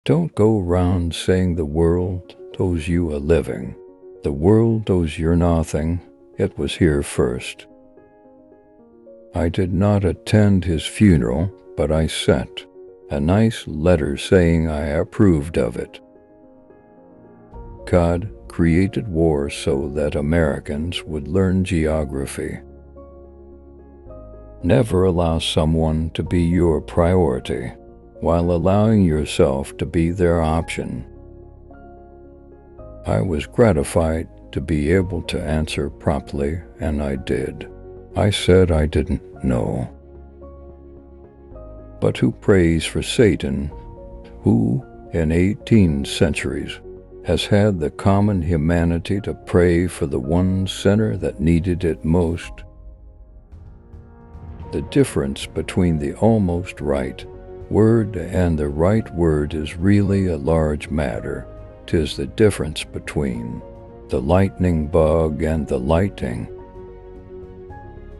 Don't go round saying the world owes you a living. The world owes you nothing. It was here first. I did not attend his funeral, but I sent a nice letter saying I approved of it. God created war so that Americans would learn geography. Never allow someone to be your priority while allowing yourself to be their option. I was gratified to be able to answer promptly, and I did. I said I didn't know. But who prays for Satan, who, in 18 centuries, has had the common humanity to pray for the one sinner that needed it most? The difference between the almost right word and the right word is really a large matter. 'Tis the difference between the lightning bug and the lightning.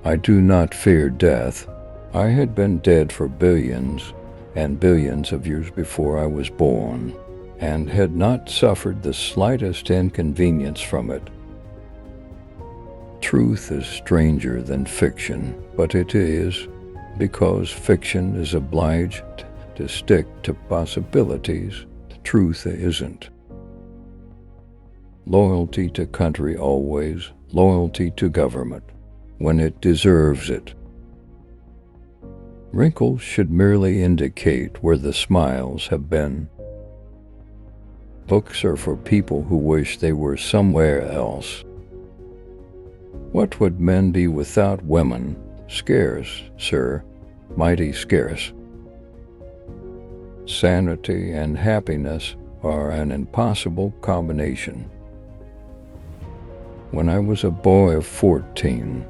I do not fear death. I had been dead for billions and billions of years before I was born, and had not suffered the slightest inconvenience from it. Truth is stranger than fiction, but it is because fiction is obliged to stick to possibilities. Truth isn't. Loyalty to country always, loyalty to government, when it deserves it. Wrinkles should merely indicate where the smiles have been. Books are for people who wish they were somewhere else. What would men be without women? Scarce, sir, mighty scarce. Sanity and happiness are an impossible combination. When I was a boy of 14,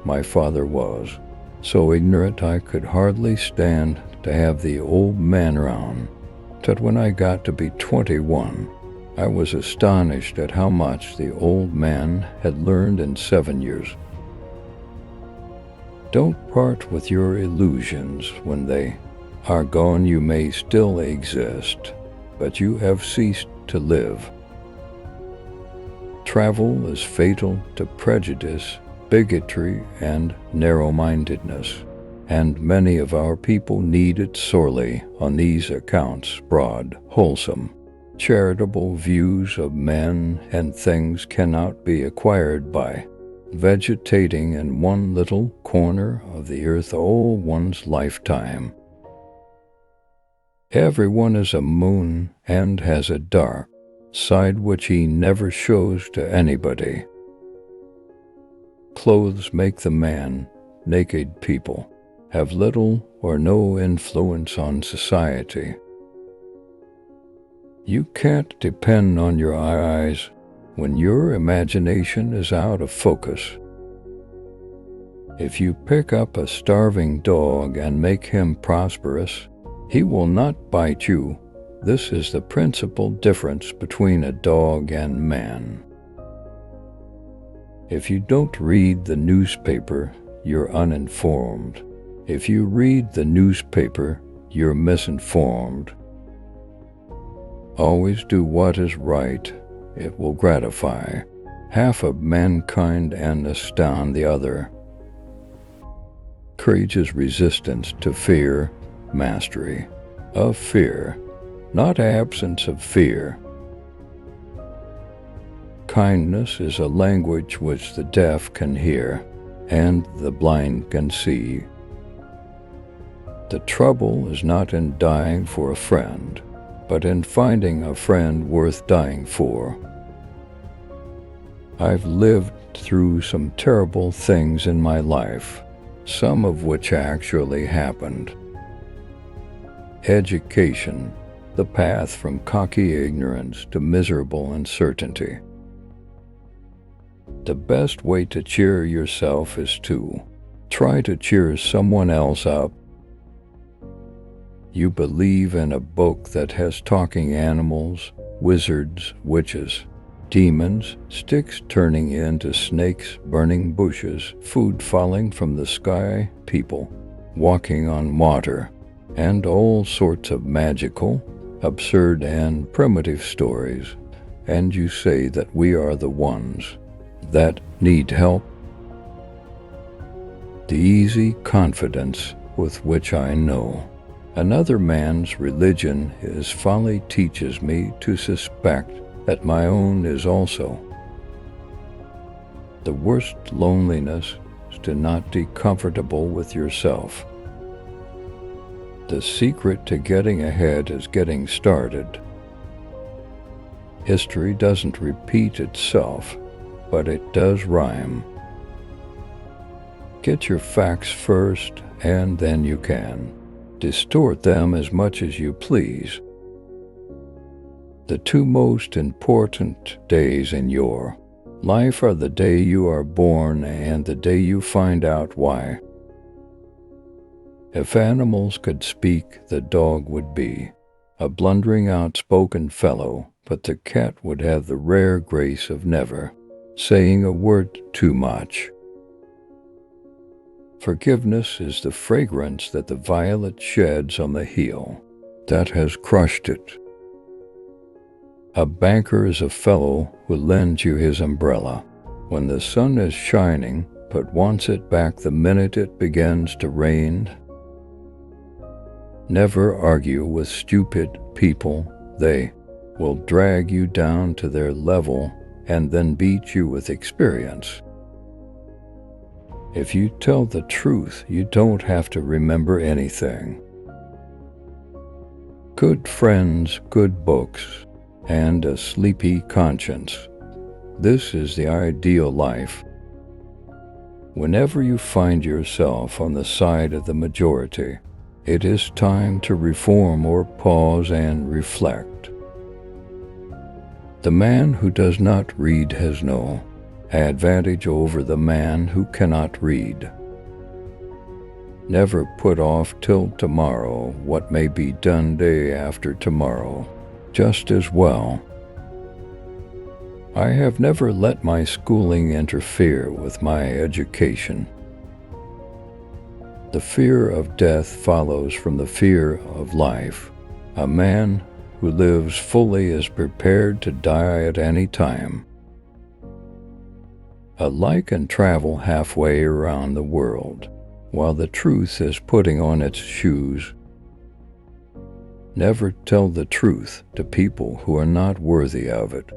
my father was so ignorant I could hardly stand to have the old man around, that when I got to be 21, I was astonished at how much the old man had learned in 7 years. Don't part with your illusions. When they are gone, you may still exist, but you have ceased to live. Travel is fatal to prejudice, bigotry, and narrow-mindedness, and many of our people need it sorely on these accounts. Broad, wholesome, charitable views of men and things cannot be acquired by vegetating in one little corner of the earth all one's lifetime. Everyone is a moon and has a dark side which he never shows to anybody. Clothes make the man. Naked people have little or no influence on society. You can't depend on your eyes when your imagination is out of focus. If you pick up a starving dog and make him prosperous, he will not bite you. This is the principal difference between a dog and man. If you don't read the newspaper, you're uninformed. If you read the newspaper, you're misinformed. Always do what is right. It will gratify half of mankind and astound the other. Courage is resistance to fear, mastery of fear, not absence of fear. Kindness is a language which the deaf can hear and the blind can see. The trouble is not in dying for a friend, but in finding a friend worth dying for. I've lived through some terrible things in my life, some of which actually happened. Education, the path from cocky ignorance to miserable uncertainty. The best way to cheer yourself is to try to cheer someone else up. You believe in a book that has talking animals, wizards, witches, demons, sticks turning into snakes, burning bushes, food falling from the sky, people walking on water, and all sorts of magical absurd and primitive stories, and you say that we are the ones that need help. The easy confidence with which I know another man's religion is folly teaches me to suspect that my own is also. The worst loneliness is to not be comfortable with yourself. The secret to getting ahead is getting started. History doesn't repeat itself, but it does rhyme. Get your facts first, and then you can distort them as much as you please. The two most important days in your life are the day you are born and the day you find out why. If animals could speak, the dog would be a blundering, outspoken fellow, but the cat would have the rare grace of never saying a word too much. Forgiveness is the fragrance that the violet sheds on the heel that has crushed it. A banker is a fellow who lends you his umbrella when the sun is shining, but wants it back the minute it begins to rain. Never argue with stupid people. They will drag you down to their level and then beat you with experience. If you tell the truth, you don't have to remember anything. Good friends, good books, and a sleepy conscience. This is the ideal life. Whenever you find yourself on the side of the majority, it is time to reform or pause and reflect. The man who does not read has no advantage over the man who cannot read. Never put off till tomorrow what may be done day after tomorrow just as well. I have never let my schooling interfere with my education. The fear of death follows from the fear of life. A man who lives fully is prepared to die at any time. A lie can travel halfway around the world, while the truth is putting on its shoes. Never tell the truth to people who are not worthy of it.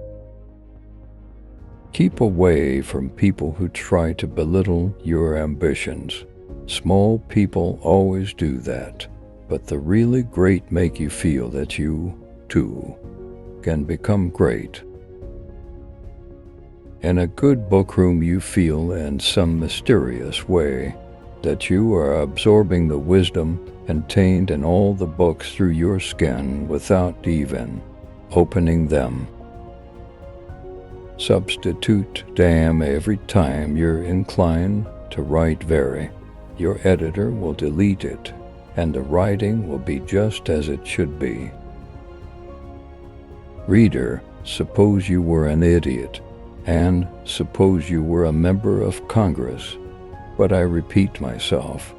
Keep away from people who try to belittle your ambitions. Small people always do that, but the really great make you feel that you, too, can become great. In a good bookroom, you feel in some mysterious way that you are absorbing the wisdom contained in all the books through your skin without even opening them. Substitute damn every time you're inclined to write very. Your editor will delete it, and the writing will be just as it should be. Reader, suppose you were an idiot, and suppose you were a member of Congress, but I repeat myself,